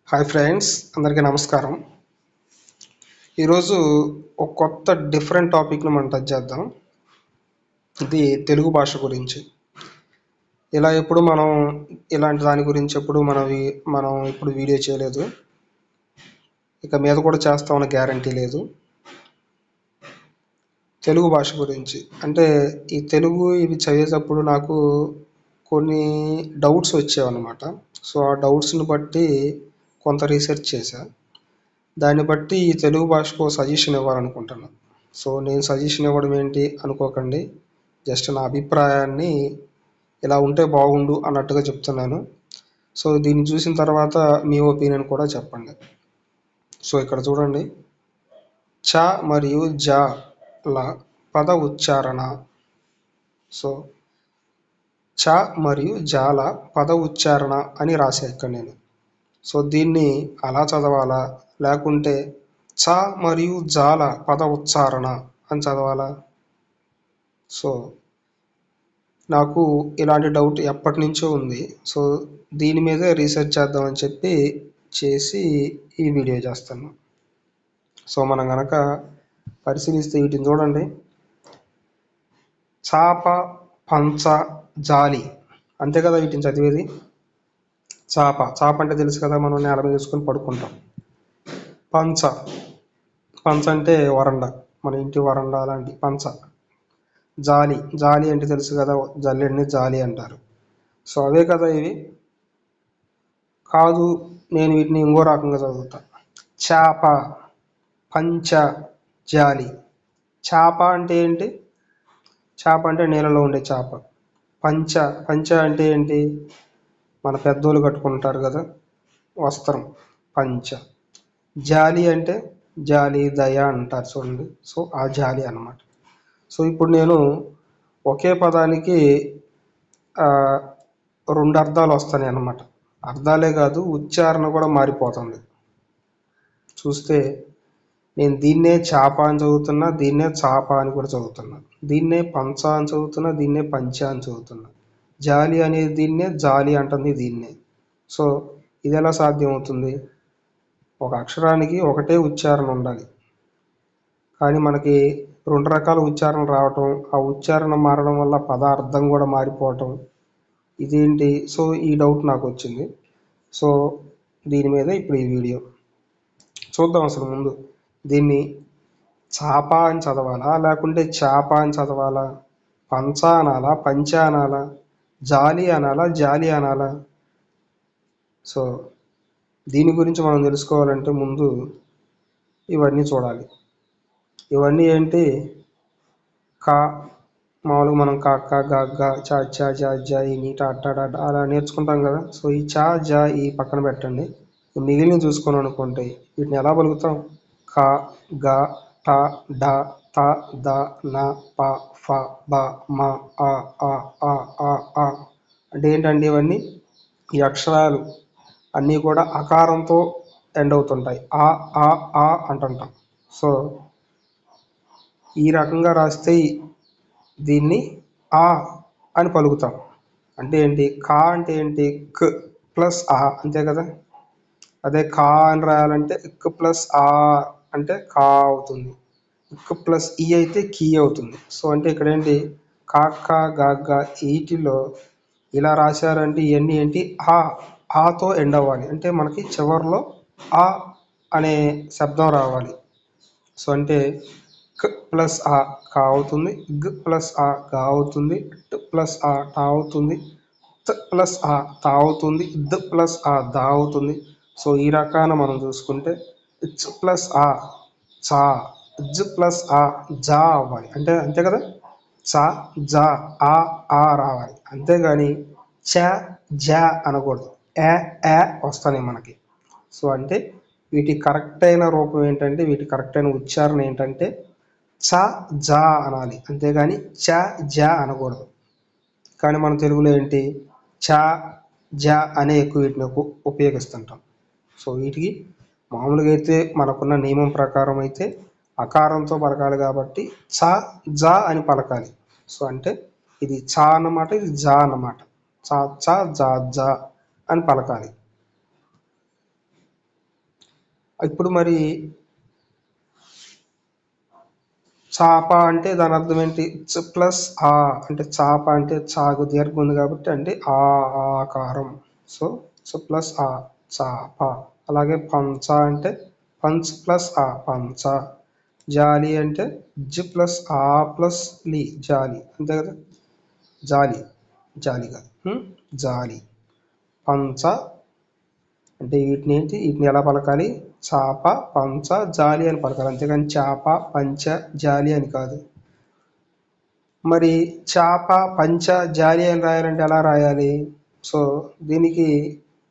Hi friends, అందరికీ నమస్కారం. ఈరోజు ఒక కొత్త డిఫరెంట్ టాపిక్ను మనం టచ్ చేద్దాం. ఇది తెలుగు భాష గురించి. ఎప్పుడు మనం ఇలాంటి దాని గురించి మనం ఇప్పుడు వీడియో చేయలేదు. ఇక మీద కూడా చేస్తామని గ్యారంటీ లేదు. తెలుగు భాష గురించి అంటే ఈ తెలుగు ఇవి చదివేటప్పుడు నాకు కొన్ని డౌట్స్ వచ్చేవన్నమాట. సో ఆ డౌట్స్ని బట్టి కొంత రీసెర్చ్ చేశా. దాన్ని బట్టి ఈ తెలుగు భాషకు సజెషన్ ఇవ్వాలనుకుంటున్నాను. సో నేను సజెషన్ ఇవ్వడం ఏంటి అనుకోకండి, జస్ట్ నా అభిప్రాయాన్ని ఇలా ఉంటే బాగుండు అన్నట్టుగా చెప్తున్నాను. సో దీన్ని చూసిన తర్వాత మీ ఒపీనియన్ కూడా చెప్పండి. సో ఇక్కడ చూడండి, చ మరియు జ ల పద ఉచ్చారణ. సో చ మరియు జాల పద ఉచ్చారణ అని రాశా ఇక్కడ నేను. సో దీన్ని అలా చదవాలా, లేకుంటే చ మరియు జాల పద ఉచ్చారణ అని చదవాలా? సో నాకు ఇలాంటి డౌట్ ఎప్పటి నుంచో ఉంది. సో దీని మీదే రీసెర్చ్ చేద్దామని చెప్పి చేసి ఈ వీడియో చేస్తాను. సో మనం కనుక పరిశీలిస్తే వీటిని చూడండి, చాప, పంచ, జాలి, అంతే కదా వీటిని చదివేది. చాప అంటే తెలుసు కదా, మనం నేల మీద తీసుకొని పడుకుంటాం. పంచ అంటే వరండా, మన ఇంటి వరండా లాంటి పంచ. జాలి అంటే తెలుసు కదా, జల్లెడిని జాలి అంటారు. సో అవే కదా ఇవి. కాదు, నేను వీటిని ఇంకో రకంగా చదువుతా. చాప, పంచ, జాలి. చాప అంటే ఏంటి? చాప అంటే నీళ్ళలో ఉండే చాప. పంచ అంటే ఏంటి? మన పెద్దోళ్ళు కట్టుకుంటారు కదా వస్త్రం, పంచ. జాలి అంటే జాలి, దయ అంటారు చూడండి. సో ఆ జాలి అన్నమాట. సో ఇప్పుడు నేను ఒకే పదానికి రెండు అర్థాలు వస్తాయి అన్నమాట. అర్థాలే కాదు, ఉచ్చారణ కూడా మారిపోతుంది. చూస్తే నేను దీన్నే చాప అని చదువుతున్నా, దీన్నే చాప అని కూడా చదువుతున్నా. దీన్నే పంచ అని చదువుతున్నా, దీన్నే పంచ అని చదువుతున్నా. జాలి అనేది దీన్నే, జాలి అంటుంది దీన్నే. సో ఇది ఎలా సాధ్యం అవుతుంది? ఒక అక్షరానికి ఒకటే ఉచ్చారణ ఉండాలి, కానీ మనకి రెండు రకాల ఉచ్చారణ రావటం, ఆ ఉచ్చారణ మారడం వల్ల పదార్థం కూడా మారిపోవటం, ఇదేంటి? సో ఈ డౌట్ నాకు వచ్చింది. సో దీని మీద ఇప్పుడు ఈ వీడియో చూద్దాం. అసలు ముందు దీన్ని చాప అని చదవాలా, లేకుంటే చాప అని చదవాలా? పంచ అనాలా, పంచ అనాలా? జాలి అనాలా, జాలి అనాలా? సో దీని గురించి మనం తెలుసుకోవాలంటే ముందు ఇవన్నీ చూడాలి. ఇవన్నీ ఏంటి? కా, మామూలుగా మనం కాక, గగ్గ, చ, చ, జ, జ, ఇని, ట, ట, డ, అలా నేర్చుకుంటాం కదా. సో ఈ చ, జ, ఈ పక్కన పెట్టండి. మిగిలిన చూసుకొని అనుకుంటే వీటిని ఎలా పలుకుతాం? క, గ, ట, డ, త, ద, న, ప, ఫ, బ, మ, అ, ఆ, ఆ, ఆ, ఆ. అంటే ఏంటంటే ఇవన్నీ ఈ అక్షరాలు అన్నీ కూడా అకారంతో ఎండ్ అవుతుంటాయి. ఆ అంటుంటాం. సో ఈ రకంగా రాస్తే దీన్ని ఆ అని పలుకుతాం. అంటే ఏంటి? కా అంటే ఏంటి? క్ ప్లస్ ఆ, అంతే కదా. అదే కా అని రాయాలంటే ఇక్ ప్లస్ ఆ అంటే కా అవుతుంది. ఇక్ ప్లస్ ఈ అయితే కీ అవుతుంది. సో అంటే ఇక్కడ ఏంటి? కాక, గాగ్గ, వీటిలో ఇలా రాశారంటే ఇవన్నీ ఏంటి? ఆతో ఎండ్ అవ్వాలి. అంటే మనకి చివరిలో ఆ అనే శబ్దం రావాలి. సో అంటే క్ ప్లస్ ఆ కా అవుతుంది, గ్ ప్లస్ ఆ గా అవుతుంది, ట్ ప్లస్ ఆ టా అవుతుంది, త్ ప్లస్ ఆ తా అవుతుంది, ద్ ప్లస్ ఆ దా అవుతుంది. సో ఈ రకాన మనం చూసుకుంటే చ్ ప్లస్ ఆ చా, జ్ ప్లస్ ఆ జా అవ్వాలి. అంటే అంతే కదా. చ, జ, ఆ రావాలి. అంతేగాని చ, జ అనకూడదు. ఏ వస్తాయి మనకి. సో అంటే వీటి కరెక్ట్ అయిన రూపం ఏంటంటే, వీటి కరెక్ట్ అయిన ఉచ్చారణ ఏంటంటే చ, జ అనాలి, అంతేగాని చ, జ అనకూడదు. కానీ మన తెలుగులో ఏంటి? చ, జ అనే ఎక్కువ వీటిని ఉపయోగిస్తుంటాం. సో వీటికి మామూలుగా అయితే మనకున్న నియమం ప్రకారం అయితే అకారంతో పలకాలి కాబట్టి చ, జ అని పలకాలి. సో అంటే ఇది చ అన్నమాట, ఇది జ అన్నమాట. చ, చ, జ, జ అని పలకాలి. ఇప్పుడు మరి చాప అంటే దాని అర్థం ఏంటి? ప్లస్ ఆ అంటే చాప అంటే చాకు దీర్ఘం ఉంది కాబట్టి అంటే ఆ ఆకారం. సో సో ప్లస్ ఆ చాప. అలాగే పంచ అంటే పంచ్ ప్లస్ ఆ పంచ. జాలి అంటే జి ప్లస్ ఆ ప్లస్ లి జాలి, అంతే కదా? జాలి, జాలి కాదు, జాలి. పంచ అంటే వీటిని ఎలా పలకాలి? చాప, పంచ, జాలి అని పలకాలి, అంతేగాని చాప, పంచ, జాలి అని కాదు. మరి చాప, పంచ, జాలి అని రాయాలంటే ఎలా రాయాలి? సో దీనికి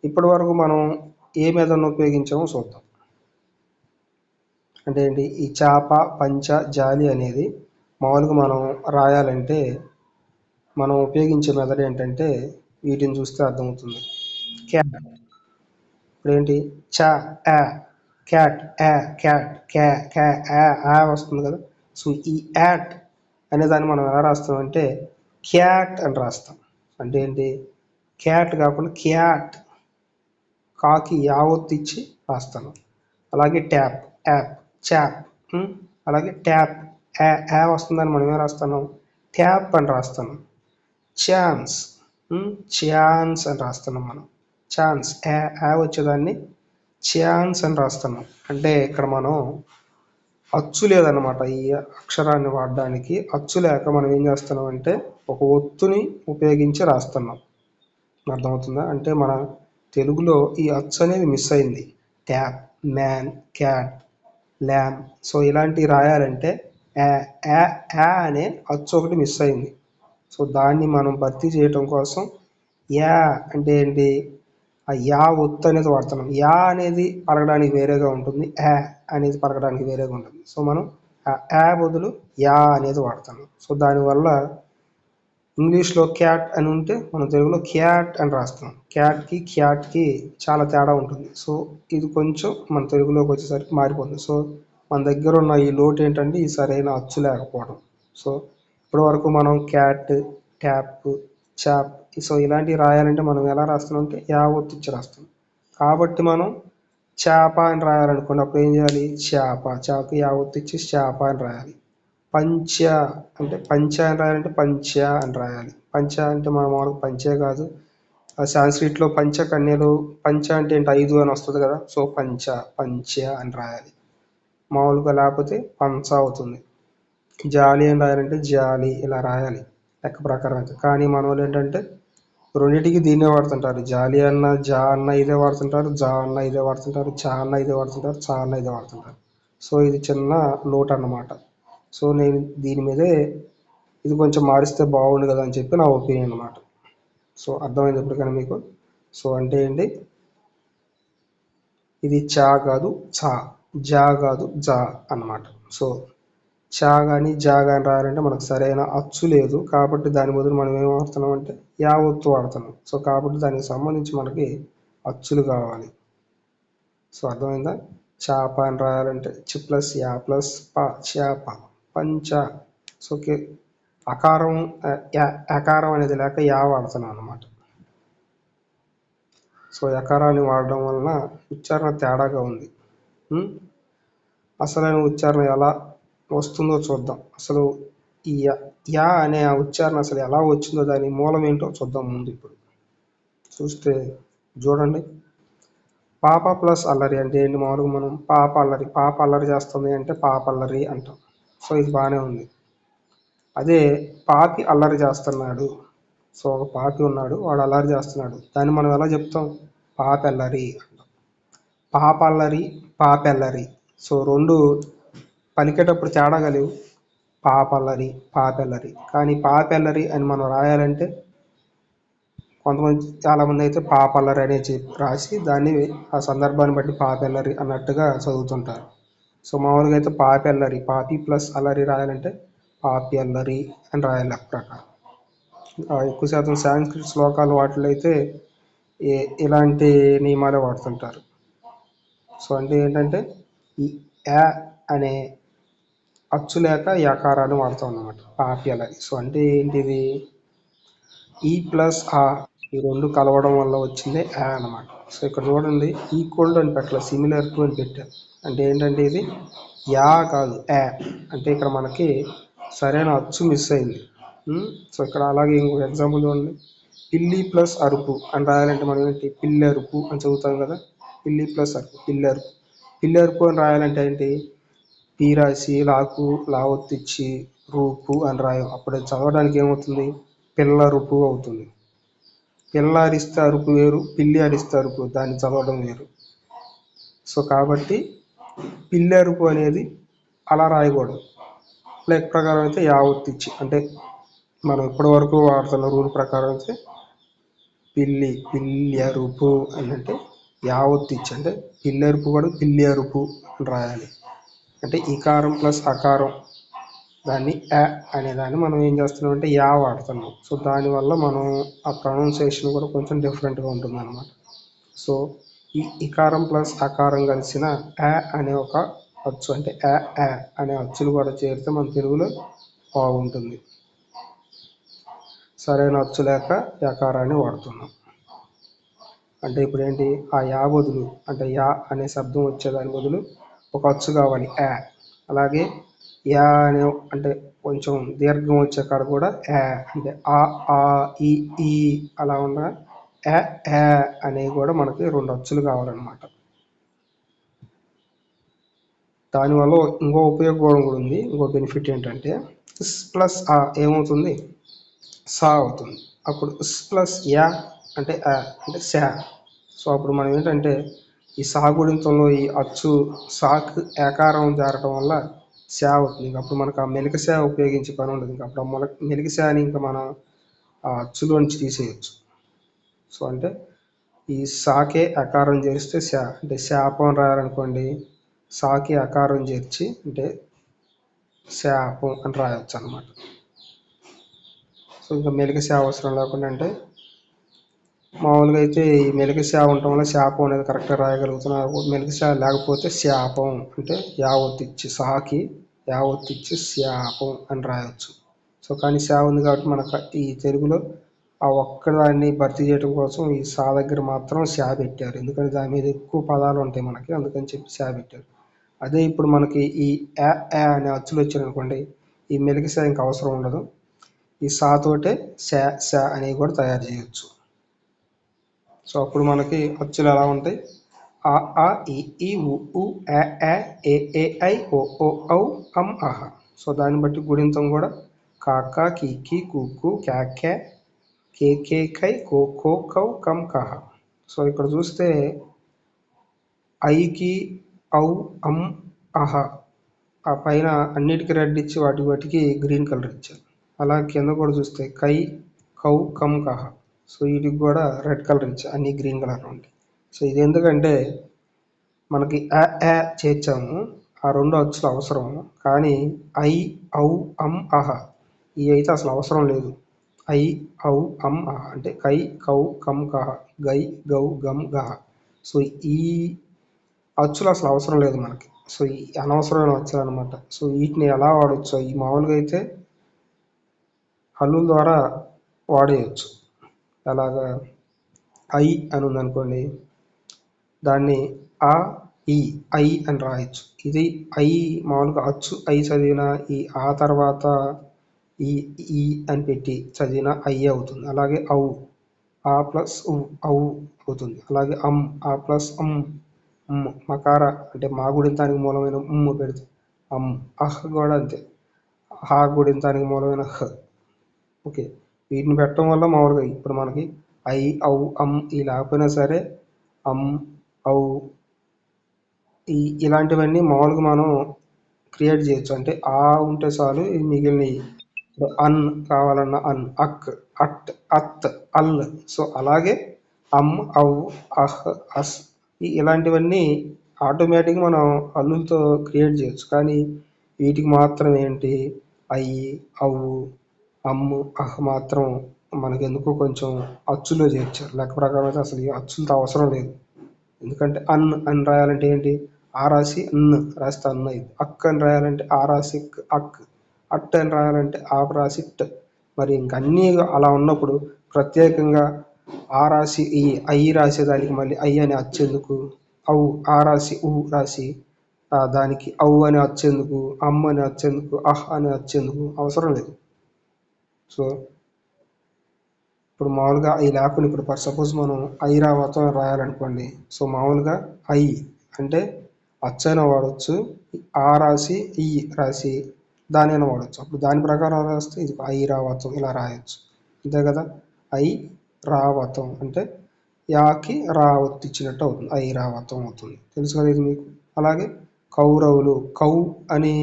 ఇప్పటి వరకు మనం ఏ మెథడ్ను ఉపయోగించామో చూద్దాం. అంటే ఏంటి? ఈ చాప, పంచ, జాలి అనేది మామూలుగా మనం రాయాలంటే మనం ఉపయోగించే మెథడ్ ఏంటంటే వీటిని చూస్తే అర్థమవుతుంది. క్యాట్. ఇప్పుడేంటి? చ ఆ క్యాట్, ఆ క్యాట్, క్యా క్యా ఆ వస్తుంది కదా. సో ఈ యాట్ అనే దాన్ని మనం ఎలా రాస్తామంటే క్యాట్ అని రాస్తాం. అంటే ఏంటి? క్యాట్ కాకుండా క్యాట్, కాకి యావత్తు ఇచ్చి రాస్తాను. అలాగే ట్యాప్, యాప్, చాప్. అలాగే ట్యాప్, యా వస్తుందని మనం ఏం రాస్తాను? ట్యాప్ అని రాస్తాను. ఛాన్స్, ఛాన్స్ అని రాస్తున్నాం మనం. ఛాన్స్, యా వచ్చేదాన్ని ఛాన్స్ అని రాస్తున్నాం. అంటే ఇక్కడ మనం అచ్చు లేదన్నమాట. ఈ అక్షరాన్ని వాడడానికి అచ్చు లేక మనం ఏం చేస్తున్నాం అంటే ఒక ఒత్తుని ఉపయోగించి రాస్తున్నాం. అర్థమవుతుందా? అంటే మన తెలుగులో ఈ అచ్చు అనేది మిస్ అయింది. Tap, man, cat, ల్యామ్. సో ఇలాంటివి రాయాలంటే యా అనే అచ్చు ఒకటి మిస్ అయింది. సో దాన్ని మనం భర్తీ చేయటం కోసం యా అంటే ఏంటి? ఆ యా ఒత్తు అనేది వాడుతున్నాం. యా అనేది పలకడానికి వేరేగా ఉంటుంది, యా అనేది పలకడానికి వేరేగా ఉంటుంది. సో మనం యా బదులు యా అనేది వాడుతున్నాం. సో దానివల్ల ఇంగ్లీష్లో క్యాట్ అని ఉంటే మనం తెలుగులో క్యాట్ అని రాస్తాం. క్యాట్కి క్యాట్కి చాలా తేడా ఉంటుంది. సో ఇది కొంచెం మన తెలుగులోకి వచ్చేసరికి మారిపోతుంది. సో మన దగ్గర ఉన్న ఈ లోటు ఏంటంటే ఈ సరైన అచ్చు లేకపోవడం. సో ఇప్పటివరకు మనం క్యాట్, ట్యాప్, చాప్, సో ఇలాంటివి రాయాలంటే మనం ఎలా రాస్తున్నాం అంటే యా ఒత్తి ఇచ్చి రాస్తాం. కాబట్టి మనం చేప అని రాయాలనుకోండి, అప్పుడు ఏం చేయాలి? చేప, చాపకి యా ఒత్తి ఇచ్చి చేప అని రాయాలి. పంచ అంటే పంచ అని రాయాలంటే పంచ అని రాయాలి. పంచ అంటే మన మామూలుగా పంచే కాదు, సాంస్క్రిట్లో పంచ కన్యలు, పంచ అంటే ఏంటి? 5 అని వస్తుంది కదా. సో పంచ, పంచ అని రాయాలి మామూలుగా, లేకపోతే పంచ అవుతుంది. జాలి అని రాయాలంటే జాలి ఇలా రాయాలి లెక్క ప్రకారం అయితే. కానీ మన వాళ్ళు ఏంటంటే రెండింటికి దీన్నే వాడుతుంటారు. జాలి అన్న జా అన్న ఇదే వాడుతుంటారు, జా అన్న ఇదే వాడుతుంటారు, చా అన్న ఇదే వాడుతుంటారు, చా అన్న ఇదే వాడుతుంటారు. సో ఇది చిన్న లోటు అన్నమాట. సో నేను దీని మీదే ఇది కొంచెం మారిస్తే బాగుండు కదా అని చెప్పి నా ఒపీనియన్ అన్నమాట. సో అర్థమైంది ఎప్పటికైనా మీకు? సో అంటే ఏంటి? ఇది చా కాదు చా, జా కాదు జా అన్నమాట. సో చా కానీ జా కానీ రాయాలంటే మనకు సరైన అచ్చు లేదు, కాబట్టి దాని బదులు మనం ఏం వాడుతున్నాం అంటే యా ఒత్తు వాడుతున్నాం. సో కాబట్టి దానికి సంబంధించి మనకి అచ్చులు కావాలి. సో అర్థమైందా? చాప అని రాయాలంటే చి ప్లస్ యా ప్లస్ ప, చేప. పంచ. సో అకారం, అకారం అనేది లేక యా వాడుతున్నాం అన్నమాట. సో యకారాన్ని వాడడం వలన ఉచ్చారణ తేడాగా ఉంది. అసలైన ఉచ్చారణ ఎలా వస్తుందో చూద్దాం. అసలు ఈ యా అనే ఆ ఉచ్చారణ అసలు ఎలా వచ్చిందో దాని మూలం ఏంటో చూద్దాం ముందు. ఇప్పుడు చూస్తే చూడండి, పాప ప్లస్ అల్లరి అంటే ఏంటి? మామూలుగా మనం పాప అల్లరి, పాప అల్లరి చేస్తుంది అంటే పాప అల్లరి అంటాం. సో ఇది బాగానే ఉంది. అదే పాపి అల్లరి చేస్తున్నాడు, సో ఒక పాపి ఉన్నాడు, వాడు అల్లరి చేస్తున్నాడు, దాన్ని మనం ఎలా చెప్తాం? పాపెల్లరి అంటాం. పాపల్లరి, పాపెల్లరి. సో రెండు పలికేటప్పుడు తేడా కలివు, పాపల్లరి, పాపెల్లరి. కానీ పాపెల్లరి అని మనం రాయాలంటే చాలామంది అయితే పాపల్లరి అనే రాసి దాన్ని ఆ సందర్భాన్ని బట్టి పాపెల్లరి అన్నట్టుగా చదువుతుంటారు. సో మామూలుగా అయితే పాపెల్లరి, పాపి ప్లస్ అల్లరి రాయాలంటే పాపి అల్లరి అని రాయాలి ప్రకారం. ఎక్కువ శాతం సాంస్క్రిట్ శ్లోకాలు వాటిలో అయితే ఇలాంటి నియమాలే వాడుతుంటారు. సో అంటే ఏంటంటే ఈ యా అనే అచ్చు లేక యకారాన్ని వాడతాం అన్నమాట, పాపి అల్లరి. సో అంటే ఏంటిది? ఈ ప్లస్ ఆ ఈ రెండు కలవడం వల్ల వచ్చిందే యా అన్నమాట. సో ఇక్కడ చూడండి ఈక్వల్ టు అని పెట్టాలి, సిమిలర్ టు అని పెట్టారు. అంటే ఏంటంటే ఇది యా కాదు యా, అంటే ఇక్కడ మనకి సరైన అచ్చు మిస్ అయింది. సో ఇక్కడ అలాగే ఇంకొక ఎగ్జాంపుల్ చూడండి, పిల్లి ప్లస్ అరుపు అని రాయాలంటే మనం ఏంటి పిల్లి అరుపు అని చదువుతాం కదా, పిల్లి ప్లస్ అరుపు పిల్లి అరుపు. పిల్లి అరుపు అని రాయాలంటే ఏంటి, పీ రాసి లాకు లావొత్తిచ్చి రూపు అని రాయం. అప్పుడు చదవడానికి ఏమవుతుంది, పిల్ల రుపు అవుతుంది. పిల్ల అరిస్తే అరుపు వేరు, పిల్లి అరిస్తే అరుపు, దాన్ని చదవడం వేరు. సో కాబట్టి పిల్లి అరుపు అనేది అలా రాయకూడదు. లెక్క ప్రకారం అయితే యావత్తిచ్చి, అంటే మనం ఇప్పటి వరకు వాడుతున్న రూల్ ప్రకారం అయితే పిల్లి అరుపు అని అంటే యావత్తిచ్చి, అంటే పిల్లి అరుపు కూడా పిల్లి అరుపు అని రాయాలి. అంటే ఈకారం ప్లస్ అకారం దాన్ని యా అనే దాన్ని మనం ఏం చేస్తున్నాం అంటే యా వాడుతున్నాం. సో దానివల్ల మనం ఆ ప్రొనౌన్సియేషన్ కూడా కొంచెం డిఫరెంట్గా ఉంటుంది అనమాట. సో ఈ ఇకారం ప్లస్ అకారం కలిసిన యా అనే ఒక అచ్చు, అంటే యా యా అనే అచ్చులు కూడా చేరితే మన తెలుగులో బాగుంటుంది. సరైన అచ్చు లేక యకారాన్ని వాడుతున్నాం. అంటే ఇప్పుడు ఏంటి, ఆ యా బదులు అంటే యా అనే శబ్దం వచ్చేదాని బదులు ఒక అచ్చు కావాలి యా. అలాగే యా అనే అంటే కొంచెం దీర్ఘం వచ్చే కాడ కూడా యా, అంటే ఆ ఈ ఈ అలా ఉన్న యా యా అనేవి కూడా మనకి 2 అచ్చులు కావాలన్నమాట. దానివల్ల ఇంకో ఉపయోగం కూడా ఉంది. ఇంకో బెనిఫిట్ ఏంటంటే స్ ప్లస్ ఆ ఏమవుతుంది, సా అవుతుంది. అప్పుడు స్ ప్లస్ యా అంటే ఆ అంటే శా. సో అప్పుడు మనం ఏంటంటే ఈ సా గుణితంలో ఈ అచ్చు సాకు ఏకారం జారటం వల్ల శా అవుతుంది. అప్పుడు మనకు ఆ మెలిక శా ఉపయోగించే పని ఉండదు. ఇంకా అప్పుడు ఆ మెలిక శాని ఇంకా మనం ఆ అచ్చులోంచి తీసేయచ్చు. సో అంటే ఈ సాకే అకారం చేరిస్తే శా, అంటే శాపం రాయాలనుకోండి, సాకి అకారం చేర్చి అంటే శాపం అని రాయవచ్చు అనమాట. సో ఇంకా మెలిక శా అవసరం లేకుండా, అంటే మామూలుగా అయితే ఈ మెలిక శా ఉండటం వల్ల శాపం అనేది కరెక్ట్గా రాయగలుగుతున్నారు. మెలిక శా లేకపోతే శాపం అంటే యావత్తిచ్చి, సాకి యావత్తిచ్చి శాపం అని రాయవచ్చు. సో కానీ శా ఉంది కాబట్టి మనకు ఈ తెలుగులో ఆ ఒక్కదాన్ని భర్తీ చేయడం కోసం ఈ సా దగ్గర మాత్రం శా పెట్టారు. ఎందుకంటే దాని మీద ఎక్కువ పదాలు ఉంటాయి మనకి, అందుకని చెప్పి శా పెట్టారు. అదే ఇప్పుడు మనకి ఈ యా యా అనే అచ్చులు వచ్చాయనుకోండి, ఈ మెలిక శా ఇంకా అవసరం ఉండదు. ఈ సా తోటే శా శా అనేవి కూడా తయారు చేయొచ్చు. సో అప్పుడు మనకి అచ్చులు ఎలా ఉంటాయి, ఆ ఆ ఈ ఈ ఉ ఆ ఆ ఏ ఏ ఐ ఓ ఓ ఔ అం అహ. సో దాన్ని బట్టి గుణింతం కూడా కాక కీకి కుక్కు క్యా క్యా కే కే కై కో ఖో కౌ కం కహ. సో ఇక్కడ చూస్తే ఐకి ఔ అం అహ ఆ పైన అన్నిటికీ రెడ్ ఇచ్చి వాటికి గ్రీన్ కలర్ ఇచ్చారు. అలా కింద కూడా చూస్తే కై కౌ కం కహ, సో వీటికి కూడా రెడ్ కలర్ ఇచ్చారు, అన్ని గ్రీన్ కలర్ ఉంటాయి. సో ఇది ఎందుకంటే మనకి ఆ ఆ చేర్చాము, ఆ 2 అచ్చులు అవసరం. కానీ ఐ ఔ అం అహ ఇవి అయితే అసలు అవసరం లేదు. ఐ ఔ అం అహ అంటే కై కౌ కం కహ గై గౌ గం గహ. సో ఈ అచ్చులు అసలు అవసరం లేదు మనకి. సో ఈ అనవసరమైన అచ్చులు అనమాట. సో వీటిని ఎలా వాడచ్చు, ఈ మామూలుగా అయితే హల్లుల ద్వారా వాడేయచ్చు. అలాగా ఐ అని ఉందనుకోండి, దాన్ని ఆ ఈ ఐ అని రాయొచ్చు. ఇది ఐ మామూలుగా అచ్చు ఐ చదివిన ఈ ఆ తర్వాత ఈ ఈ అని పెట్టి చదివిన ఐ అవుతుంది. అలాగే ఔ ఆ ప్లస్ ఉ ఔ అవుతుంది. అలాగే అం ఆ ప్లస్ అం మకార అంటే మా గుడింతానికి మూలమైన పెడితే అం. అహ్ కూడా అంతే, హా గుడింతానికి మూలమైన హ. ఓకే, వీటిని పెట్టడం వల్ల మామూలుగా ఇప్పుడు మనకి ఐ ఔ అం ఈ లేకపోయినా సరే అం ఔ ఈ ఇలాంటివన్నీ మామూలుగా మనం క్రియేట్ చేయొచ్చు. అంటే ఆ ఉంటే చాలు, ఈ మిగిలినవి అన్ కావాలన్న అన్, అక్ అట్ అత్ అల్. సో అలాగే అమ్ ఔ అహ్ అస్ ఇలాంటివన్నీ ఆటోమేటిక్గా మనం హల్లులతో క్రియేట్ చేయొచ్చు. కానీ వీటికి మాత్రం ఏంటి ఐ ఔ అమ్ము అహ్ మాత్రం మనకెందుకో కొంచెం అచ్చులో చేర్చారు. లెక్క ప్రకారం అయితే అసలు ఈ అచ్చులతో అవసరం లేదు. ఎందుకంటే అన్ అని రాయాలంటే ఏంటి, ఆ రాసి అన్ రాస్తే అన్న అయింది. అక్ అని రాయాలంటే ఆ రాసి అక్, అట్ అని రాయాలంటే ఆ రాసి ట్. మరి ఇంక అన్నీ అలా ఉన్నప్పుడు ప్రత్యేకంగా ఆ రాసి ఈ ఐ రాసేదానికి మళ్ళీ ఐ అని అచ్చేందుకు, ఆ రాసి ఊ రాసి దానికి అని వచ్చేందుకు, అమ్ అని వచ్చేందుకు, అని వచ్చేందుకు అవసరం లేదు. సో ఇప్పుడు మామూలుగా ఈ లేకుండా ఇప్పుడు ఫర్ సపోజ్ మనం ఐరావతం రాయాలనుకోండి. సో మామూలుగా ఐ అంటే అచ్చైనా వాడచ్చు, ఆ రాసి ఈ రాసి దానైనా వాడచ్చు. అప్పుడు దాని ప్రకారం రాస్తే ఇది ఐరావతం ఇలా రాయొచ్చు, అంతే కదా. ఐ రావతం అంటే యాకి ఒత్తి ఇచ్చినట్టు అవుతుంది, ఐరావతం అవుతుంది. తెలుసు కదా ఇది మీకు. అలాగే కౌరవులు, కౌ అని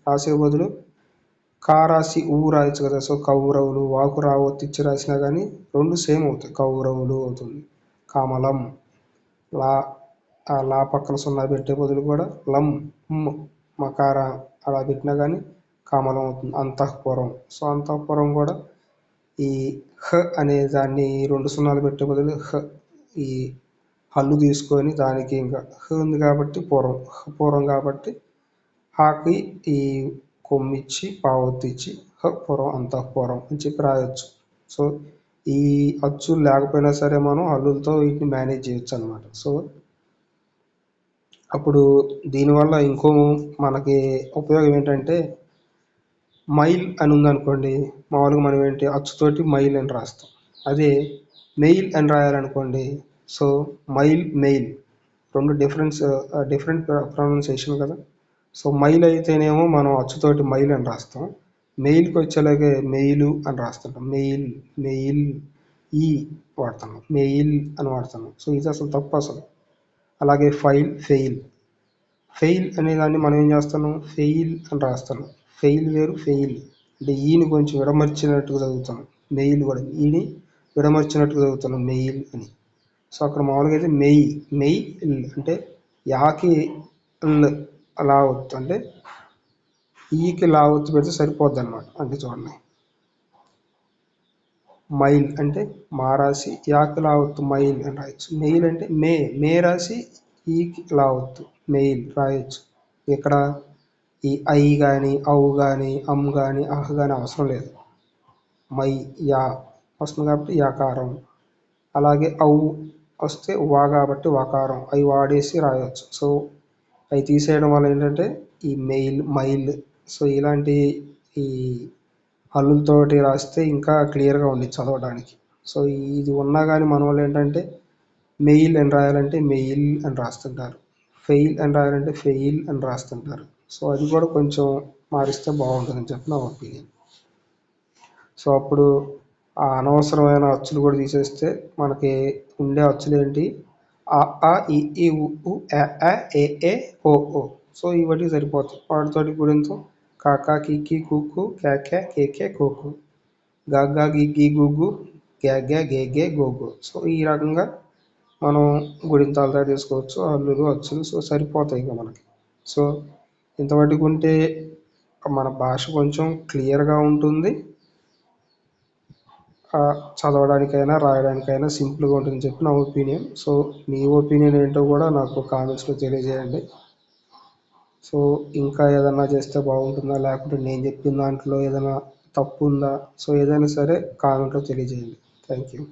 రాసే బదులు కా రాసి ఊ రాయొచ్చు కదా. సో కౌరవులు, వాకు ఒత్తి ఇచ్చి రాసినా కానీ రెండు సేమ్ అవుతాయి, కౌరవులు అవుతుంది. కమలం, లా లా పక్కన సున్నా పెట్టే బదులు కూడా లం మకార అలా పెట్టినా కానీ కమలం అవుతుంది. అంతఃపురం, సో అంతఃపురం కూడా ఈ హ అనే దాన్ని రెండు సున్నాలు పెట్టే బదులు ఈ హల్లు తీసుకొని దానికి ఇంకా హ ఉంది కాబట్టి పూర్వం కాబట్టి హాకి ఈ కొమ్మిచ్చి పావొత్తిచ్చి పురం అంతఃపురం అని చెప్పి రాయొచ్చు. సో ఈ అచ్చులు లేకపోయినా సరే మనం హల్లులతో వీటిని మేనేజ్ చేయొచ్చు అనమాట. సో అప్పుడు దీనివల్ల ఇంకో మనకి ఉపయోగం ఏంటంటే, మైల్ అని ఉందనుకోండి, మామూలుగా మనం ఏంటి అచ్చుతోటి మైల్ అని రాస్తాం. అదే మెయిల్ అని రాయాలనుకోండి, సో మెయిల్ రెండు డిఫరెంట్ ప్రొనౌన్సియేషన్ కదా. సో మైల్ అయితేనేమో మనం అచ్చుతోటి మైల్ అని రాస్తాం, మెయిల్కి వచ్చేలాగే మెయిలు అని రాస్తుంటాం. మెయిల్ ఈ వాడుతున్నాం, మెయిల్ అని వాడుతున్నాం. సో ఇది అసలు తప్పు అసలు. అలాగే ఫెయిల్ అనే దాన్ని మనం ఏం చేస్తున్నాం, ఫెయిల్ అని రాస్తున్నాం. ఫెయిల్ వేరు, ఫెయిల్ అంటే ఈని కొంచెం విడమర్చినట్టుగా చదువుతాం. మెయిల్ కూడా ఈని విడమర్చినట్టుగా చదువుతున్నాం, మెయిల్ అని. సో అక్కడ మామూలుగా అయితే మెయిల్ అంటే యాకి లా ఒత్తు అంటే ఈకి లా ఒత్తు పెడితే సరిపోద్ది అనమాట. అంటే చూడండి, మైల్ అంటే మా రాసి యాకి లా ఒత్తు మైల్ అని రాయొచ్చు. మెయిల్ అంటే మే రాసి ఈకి లా ఒత్తు మెయిల్ రాయొచ్చు. ఇక్కడ ఈ ఐ కానీ ఔ కానీ అమ్ కానీ అహ్ కానీ అవసరం లేదు, యా వస్తుంది కాబట్టి యాకారం. అలాగే ఔ వస్తే వా కాబట్టి వాకారం, అవి వాడేసి రాయొచ్చు. సో అవి తీసేయడం వల్ల ఏంటంటే ఈ మైల్ సో ఇలాంటి ఈ హల్లులతోటి రాస్తే ఇంకా క్లియర్గా ఉంది చదవడానికి. సో ఇది ఉన్నా కానీ మన వాళ్ళు ఏంటంటే మెయిల్ అని రాయాలంటే మెయిల్ అని రాస్తుంటారు, ఫెయిల్ అని రాయాలంటే ఫెయిల్ అని రాస్తుంటారు. సో అది కూడా కొంచెం మారిస్తే బాగుంటుందని చెప్పి నా ఒపీనియన్. సో అప్పుడు ఆ అనవసరమైన అచ్చులు కూడా తీసేస్తే మనకి ఉండే అచ్చులు ఏంటి, ఆ ఇ ఈ ఉ ఏ ఓ. సో ఇవన్నీ సరిపోతాయి. వాటితోటి గుడింతో కాకా కిక్కి కుక్కు క్యాక్యా కేకే కోకు, గాగ్గా గిగ్గి గుగ్గు గ్యాగ్గా గేగే గోగు. సో ఈ రకంగా మనం గుడింతాలు తయారు చేసుకోవచ్చు, హల్లులు అచ్చులు. సో సరిపోతాయి ఇక మనకి. సో ఇంతమటుకు ఉంటే మన భాష కొంచెం క్లియర్గా ఉంటుంది, చదవడానికైనా రాయడానికైనా సింపుల్గా ఉంటుందని చెప్పి నా ఒపీనియన్. సో మీ ఒపీనియన్ ఏంటో కూడా నాకు కామెంట్స్లో తెలియజేయండి. సో ఇంకా ఏదన్నా చేస్తే బాగుంటుందా, లేకుంటే నేను చెప్పిన దాంట్లో ఏదైనా తప్పు ఉందా, సో ఏదైనా సరే కామెంట్లో తెలియజేయండి. Thank you.